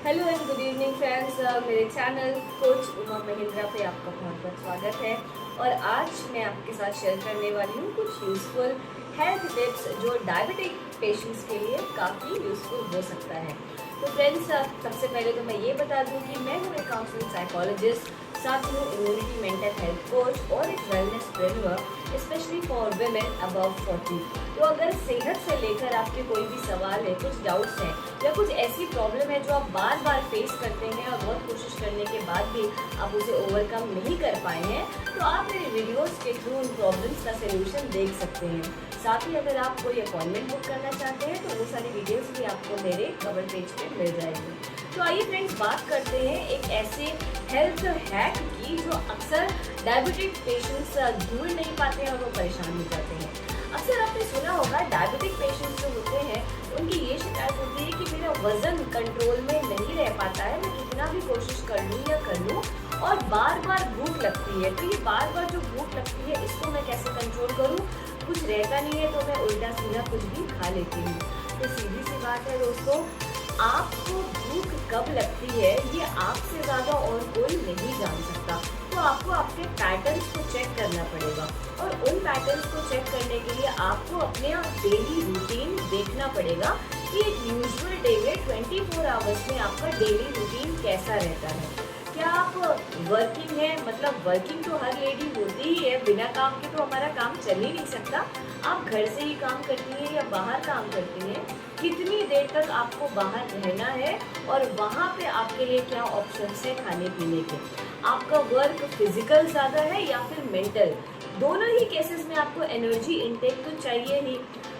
Hello and good evening friends. मेरे channel coach Uma Mahindra पे आपका बहुत बहुत स्वागत है। और आज मैं आपके साथ शेयर करने वाली हूँ कुछ यूज़फुल हेल्थ टिप्स जो डायबिटिक पेशेंट्स के लिए काफ़ी यूज़फुल हो सकता है। तो फ्रेंड्स, सबसे पहले तो मैं ये बता दूँ कि मैं हूँ एक काउंसलिंग साइकोलॉजिस्ट, साथ ही हूँ इम्यूनिटी मेंटल हेल्थ कोच और एक wellness trainer specially for women above 40। तो अगर सेहत से लेकर आपके कोई भी सवाल है, कुछ डाउट्स हैं या कुछ ऐसी प्रॉब्लम है जो आप बार बार फेस करते हैं और बहुत कोशिश करने के बाद भी आप उसे ओवरकम नहीं कर पाए हैं, तो आप मेरे वीडियोस के थ्रू उन प्रॉब्लम्स का सलूशन देख सकते हैं। साथ ही अगर आप कोई अपॉइंटमेंट बुक करना चाहते हैं तो वो सारी डिटेल्स भी आपको मेरे कवर पेज पे मिल जाएगी। तो आइए फ्रेंड्स, बात करते हैं एक ऐसे हेल्थ हैक की जो अक्सर डायबिटिक पेशेंट्स ढूंढ नहीं पाते हैं और वो परेशान हो जाते हैं। अक्सर आपने सुना होगा डायबिटिक पेशेंट्स जो होते हैं उनकी ये शिकायत होती है कि मेरा वजन कंट्रोल में नहीं रह पाता है, मैं कितना भी कोशिश कर लूँ या कर लूँ और बार बार भूख लगती है। तो ये बार बार जो भूख लगती है इसको मैं कैसे कंट्रोल करूँ, कुछ रहता नहीं है तो मैं उल्टा सीधा कुछ भी खा लेती हूँ। तो सीधी सी बात है दोस्तों, आपको भूख कब लगती है ये आपसे ज़्यादा और कोई नहीं जान सकता। तो आपको आपके पैटर्न्स को चेक करना पड़ेगा और उन पैटर्न्स को चेक करने के लिए आपको अपने डेली रूटीन देखना पड़ेगा कि एक यूजुअल डे में 24 आवर्स में आपका डेली रूटीन कैसा रहता है। क्या आप वर्किंग है, मतलब वर्किंग तो हर लेडी होती ही है, बिना काम के तो हमारा काम चल ही नहीं सकता। आप घर से ही काम करती हैं या बाहर काम करती हैं, कितनी देर तक आपको बाहर रहना है और वहाँ पे आपके लिए क्या ऑप्शंस है खाने पीने के। आपका वर्क फिजिकल ज़्यादा है या फिर मेंटल, दोनों ही केसेस में आपको एनर्जी इनटेक तो चाहिए ही।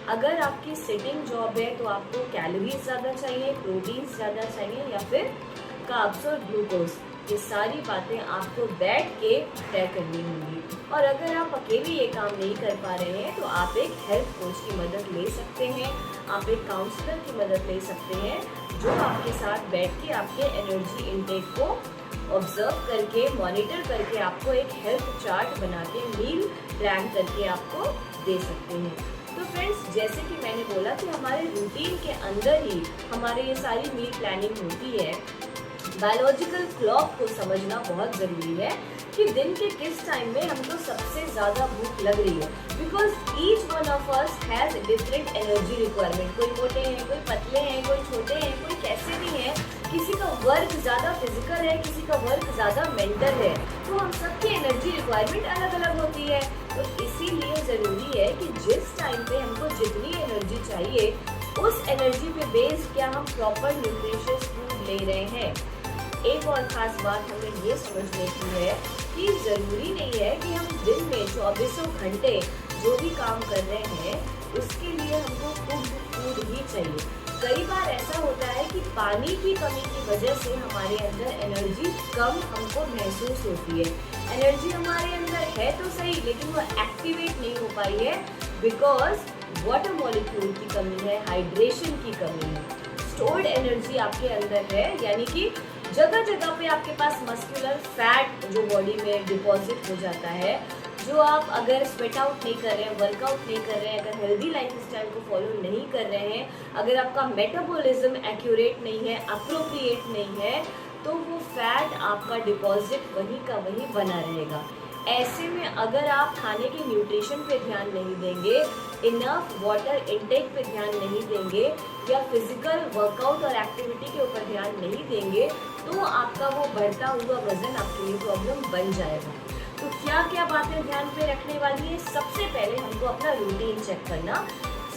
अगर आपकी सिटिंग जॉब है तो आपको कैलोरीज ज़्यादा चाहिए, प्रोटीन ज़्यादा चाहिए या फिर कार्ब्स और ग्लूकोज। ये सारी बातें आपको बैठ के तय करनी होंगी। और अगर आप अकेले ये काम नहीं कर पा रहे हैं तो आप एक हेल्थ कोच की मदद ले सकते हैं, आप एक काउंसलर की मदद ले सकते हैं जो आपके साथ बैठ के आपके एनर्जी इनटेक को ऑब्जर्व करके, मॉनिटर करके आपको एक हेल्थ चार्ट बना के, मील प्लान करके आपको दे सकते हैं। तो फ्रेंड्स, जैसे कि मैंने बोला कि हमारे रूटीन के अंदर ही हमारे ये सारी मील प्लानिंग होती है। बायोलॉजिकल क्लॉक को समझना बहुत ज़रूरी है कि दिन के किस टाइम में हमको सबसे ज़्यादा भूख लग रही है, because each one of us has different energy requirement. कोई मोटे हैं, कोई पतले हैं, कोई छोटे हैं, कोई कैसे भी हैं, किसी का वर्क ज़्यादा फिजिकल है, किसी का वर्क ज़्यादा मेंटल है। तो हम सबकी एनर्जी रिक्वायरमेंट अलग अलग होती है। तो इसीलिए ज़रूरी है कि जिस टाइम पे हमको जितनी एनर्जी चाहिए उस एनर्जी पे बेस्ड क्या हम प्रॉपर न्यूट्रिशियस फूड ले रहे हैं। एक और ख़ास बात हमें ये समझने की है कि ज़रूरी नहीं है कि हम दिन में 24 घंटे जो भी काम कर रहे हैं उसके लिए हमको कुक्ड फूड ही चाहिए। कई बार ऐसा होता है कि पानी की कमी की वजह से हमारे अंदर एनर्जी कम हमको महसूस होती है। एनर्जी हमारे अंदर है तो सही, लेकिन वो एक्टिवेट नहीं हो पाई है बिकॉज वाटर मॉलिक्यूल की कमी है, हाइड्रेशन की कमी है। स्टोर्ड एनर्जी आपके अंदर है, यानी कि जगह जगह पे आपके पास मस्कुलर फैट जो बॉडी में डिपॉजिट हो जाता है, जो आप अगर स्वेट आउट नहीं कर रहे हैं, वर्कआउट नहीं कर रहे हैं, अगर हेल्दी लाइफस्टाइल को फॉलो नहीं कर रहे हैं, अगर आपका मेटाबॉलिज्म एक्यूरेट नहीं है, अप्रोप्रिएट नहीं है, तो वो फैट आपका डिपॉजिट वहीं का वहीं बना रहेगा। ऐसे में अगर आप खाने के न्यूट्रिशन पे ध्यान नहीं देंगे, इनफ वाटर इनटेक पे ध्यान नहीं देंगे या फिजिकल वर्कआउट और एक्टिविटी के ऊपर ध्यान नहीं देंगे, तो आपका वो बढ़ता हुआ वजन आपके लिए प्रॉब्लम बन जाएगा। तो क्या क्या बातें ध्यान पे रखने वाली है? सबसे पहले हमको अपना रूटीन चेक करना,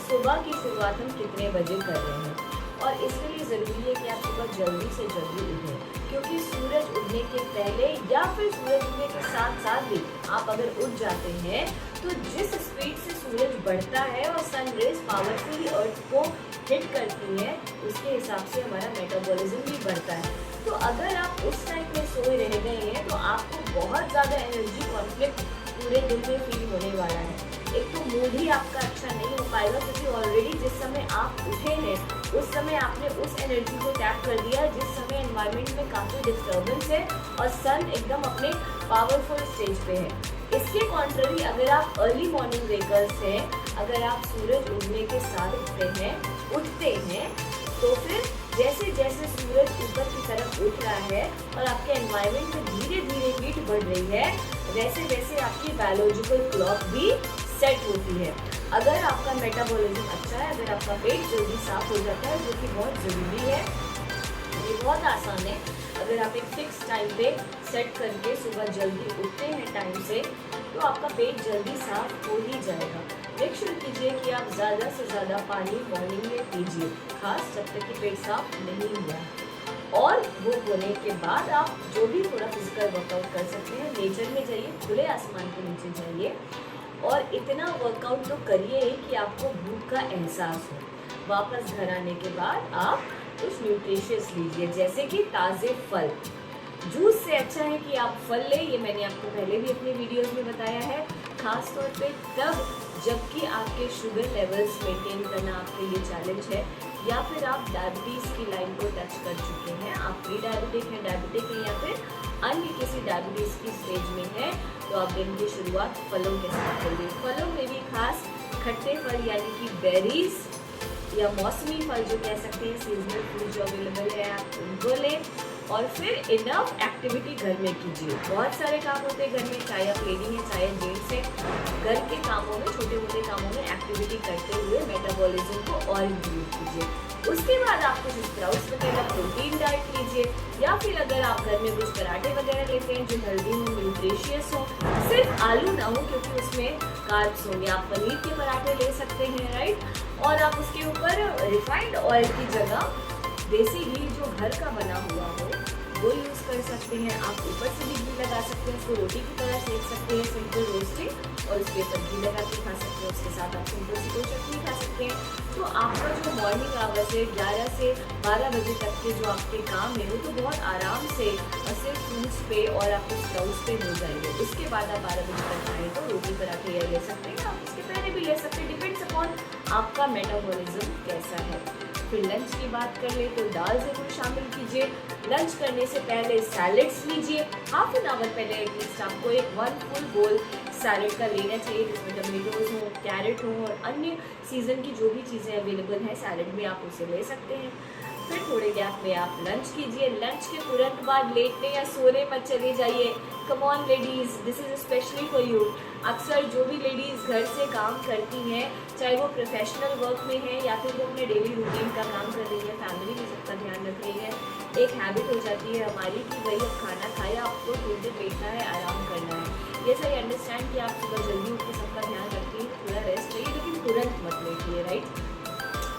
सुबह की शुरुआत हम कितने बजे कर रहे हैं। और इसके लिए ज़रूरी है कि आप सुबह जल्दी से जल्दी उठें, क्योंकि सूरज उगने के पहले या फिर सूरज उगने के साथ साथ भी आप अगर उठ जाते हैं तो जिस स्पीड से सूरज बढ़ता है और सनरेज पावरफुली अर्थ को हिट करती है, उसके हिसाब से हमारा मेटाबॉलिज्म भी बढ़ता है। तो अगर आप उस टाइम में सोए रह गए हैं तो आपको बहुत ज़्यादा एनर्जी कॉन्फ्लिक्ट पूरे दिन में फील होने वाला है। एक तो मूड ही आपका अच्छा नहीं हो पाएगा, क्योंकि ऑलरेडी जिस समय आप उठे हैं उस समय आपने उस एनर्जी को टैप कर दिया जिस समय एनवायरनमेंट में काफ़ी डिस्टर्बेंस है और सन एकदम अपने पावरफुल स्टेज पे है। इसके कॉन्ट्ररी अगर आप अर्ली मॉर्निंग वेकर्स हैं, अगर आप सूरज उगने के साथ उठते हैं तो फिर जैसे जैसे सूरज ऊपर की तरफ उठ रहा है और आपके एनवायरनमेंट में धीरे धीरे हीट बढ़ रही है, वैसे वैसे आपकी बायोलॉजिकल क्लॉक भी सेट होती है। अगर आपका मेटाबॉलिज्म अच्छा है, अगर आपका पेट जल्दी साफ हो जाता है, जो कि बहुत ज़रूरी है, ये बहुत आसान है। अगर आप एक फिक्स टाइम पे सेट करके सुबह जल्दी उठते हैं टाइम से, तो आपका पेट जल्दी साफ हो ही जाएगा। मेक श्योर कीजिए कि आप ज़्यादा से ज़्यादा पानी मॉर्निंग में पीजिए, खास जब तक कि पेट साफ नहीं हुआ। और वो होने के बाद आप जो भी थोड़ा फिजिकल वर्कआउट कर सकते हैं, नेचर में जाइए, खुले आसमान के नीचे जाइए और इतना वर्कआउट तो करिए कि आपको भूख का एहसास हो। वापस घर आने के बाद आप कुछ न्यूट्रिशियस लीजिए, जैसे कि ताज़े फल। जूस से अच्छा है कि आप फल लें, ये मैंने आपको पहले भी अपनी वीडियोस में बताया है। खास तौर पे तब जबकि आपके शुगर लेवल्स मेंटेन करना आपके लिए चैलेंज है, या फिर आप डायबिटीज़ की लाइन को टच कर चुके हैं, आप प्री डायबिटिक हैं या फिर अन्य किसी डायबिटीज़ की स्टेज में है, तो आप दिन की शुरुआत फलों के साथ करिए। फलों में भी खास खट्टे फल यानी कि बेरीज या मौसमी फल जो कह सकते हैं, सीजनल फ्रूट जो अवेलेबल है, आप उनको लें। और फिर इनफ एक्टिविटी घर में कीजिए। बहुत सारे काम होते हैं घर में, चाहे आप लेडी हैं चाहे जेंट्स हैं, घर के कामों में, छोटे मोटे कामों में एक्टिविटी करते हुए मेटाबॉलिज्म को और इम्प्रूव कीजिए। उसके बाद आप कुछ स्प्राउट्स वगैरह प्रोटीन डाइट लीजिए, या फिर अगर आप घर में कुछ पराठे वगैरह लेते हैं जो हेल्दी हो, न्यूट्रिशियस हो, सिर्फ आलू ना हो क्योंकि उसमें कार्ब्स होंगे, आप पनीर के पराठे ले सकते हैं, राइट। और आप उसके ऊपर रिफाइंड ऑयल की जगह देसी घी जो घर का बना हुआ हो वो यूज़ कर सकते हैं। आप ऊपर से भी घी लगा सकते हैं, उसको रोटी की तरह सेक सकते हैं, सिंपल रोस्टिंग, और उसके ऊपर घी लगा के खा सकते हैं। उसके साथ आप सिंपल सी कोई चटनी खा सकते हैं। तो आपका जो मॉर्निंग आवर्स है 11 से 12 बजे तक के जो आपके काम है वो तो बहुत आराम से सिर्फ फ्रूट्स पे और आपके स्प्राउट्स पे हो जाएंगे। उसके बाद आप 12 बजे तक आए तो रोटी पराठे या ले सकते हैं, आप उसके पहले भी ले सकते हैं, डिपेंड्स अपॉन आपका मेटाबॉलिज्म कैसा है। फिर लंच की बात कर ले तो दाल ज़रूर शामिल कीजिए। लंच करने से पहले सैलेड्स लीजिए, हाफ एन आवर पहले एटलीस्ट आपको एक 1 फुल बोल सैलेड का लेना चाहिए, जिसमें टमेटोज हो, कैरेट हो और अन्य सीज़न की जो भी चीज़ें अवेलेबल हैं सैलेड में, आप उसे ले सकते हैं। फिर थोड़े गैप में आप लंच कीजिए। लंच के तुरंत बाद लेटने या सोने मत चले जाइए। Come on ladies, this is specially for you. अक्सर जो भी लेडीज़ घर से काम करती हैं, चाहे वो प्रोफेशनल वर्क में है या फिर वो अपने डेली रूटीन का काम कर रही है, फैमिली में सबका ध्यान रख रही है, एक हैबिट हो जाती है हमारी कि भाई अब खाना खाया, आपको थोड़ी देर बैठना है, आराम करना है। ये सही अंडरस्टैंड कि आप सुबह जल्दी उठ के सबका ध्यान रखती हैं, थोड़ा रेस्ट चाहिए, लेकिन तुरंत मत लेटिए, राइट।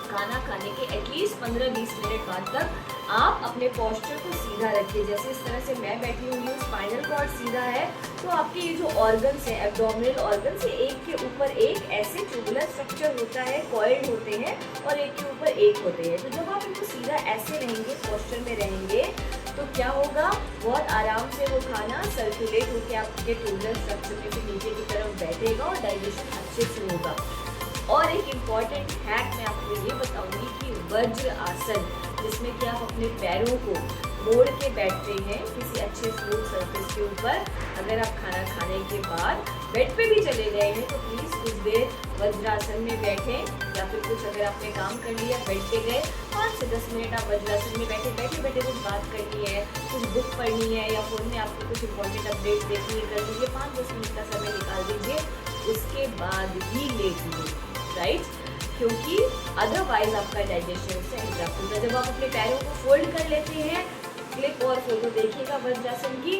खाना खाने के एटलीस्ट 15-20 मिनट बाद तक आप अपने पोस्चर को सीधा रखिए। जैसे इस तरह से मैं बैठी हुई हूँ, स्पाइनल कॉर्ड सीधा है, तो आपके ये जो ऑर्गन्स हैं, एब्डोमिनल ऑर्गन्स, एक के ऊपर एक ऐसे ट्यूबुलर स्ट्रक्चर होता है, कॉइल्ड होते हैं और एक के ऊपर एक होते हैं। तो जब आप इनको सीधा ऐसे रहेंगे, पोस्चर में रहेंगे, तो क्या होगा, बहुत आराम से वो खाना सर्कुलेट होकर आपके ट्यूबुलर स्ट्रक्चर में भी नीचे की तरफ बैठेगा और डाइजेशन अच्छे से होगा। और एक इम्पॉर्टेंट हैक मैं आपको ये बताऊंगी कि वज्र आसन, जिसमें कि आप अपने पैरों को मोड़ के बैठते हैं किसी अच्छे स्मूथ सरफेस के ऊपर। अगर आप खाना खाने के बाद बेड पे भी चले गए हैं तो प्लीज़ कुछ देर वज्रासन में बैठें, या फिर कुछ अगर आपने काम कर लिया, बेड पे गए, 5 से 10 मिनट आप वज्रासन में बैठे कुछ बात करनी है, कुछ बुक पढ़नी है, या फ़ोन में आपको कुछ इंपॉर्टेंट अपडेट देखनी है, कर लीजिए, 5-10 मिनट का समय निकाल दीजिए, उसके बाद ही लेटिए, राइट। क्योंकि अदरवाइज आपका डाइजेशन से इंटरप्ट होता है। जब आप अपने पैरों को फोल्ड कर लेते हैं, क्लिप और फोटो देखिएगा वज्रासन की,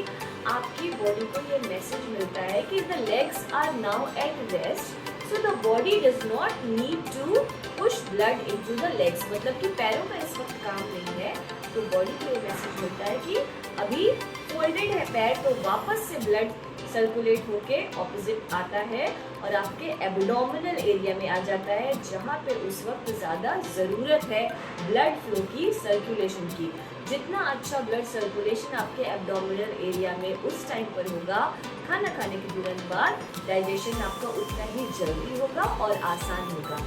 आपकी बॉडी को ये मैसेज मिलता है कि the legs are now at rest, so the body does not need to push blood into the legs. मतलब कि पैरों का इस वक्त काम नहीं है, तो बॉडी को ये मैसेज मिलता है कि अभी फोल्डेड है पैर, तो वापस से ब्लड सर्कुलेट होके ऑपोजिट आता है और आपके एब्डोमिनल एरिया में आ जाता है, जहाँ पे उस वक्त ज़्यादा ज़रूरत है ब्लड फ्लो की, सर्कुलेशन की। जितना अच्छा ब्लड सर्कुलेशन आपके एब्डोमिनल एरिया में उस टाइम पर होगा, खाना खाने के तुरंत बाद, डाइजेशन आपका उतना ही जल्दी होगा और आसान होगा।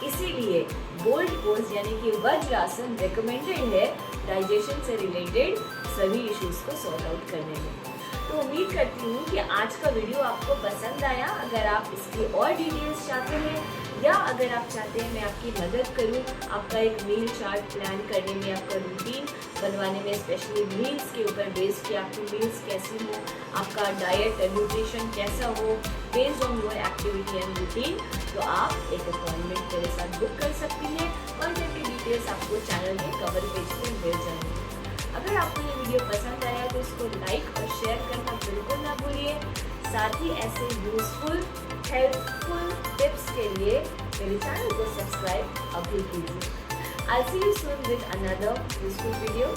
इसीलिए बोल्ड पोज यानी कि वज्रासन रिकमेंडेड है डाइजेशन से रिलेटेड सभी इश्यूज़ को सॉर्ट आउट करने में। तो उम्मीद करती हूँ कि आज का वीडियो आपको पसंद आया। अगर आप इसकी और डिटेल्स चाहते हैं या अगर आप चाहते हैं मैं आपकी मदद करूं, आपका एक मील चार्ट प्लान करने में, आपका रूटीन बनवाने में, स्पेशली मील्स के ऊपर बेस्ड कि आपकी मील्स कैसी हो, आपका डाइट न्यूट्रिशन कैसा हो based on your activity and routine, तो आप एक अपॉइंटमेंट मेरे साथ बुक कर सकती हैं। कॉन्टैक्ट की डिटेल्स आपको चैनल के कवर पेज पर मिल जाएंगी। अगर आपको ये वीडियो पसंद आया तो इसको लाइक और शेयर करना बिल्कुल ना भूलिए। साथ ही ऐसे यूजफुल हेल्पफुल टिप्स के लिए मेरे चैनल को सब्सक्राइब अभी कीजिए। I'll see you soon with another useful video.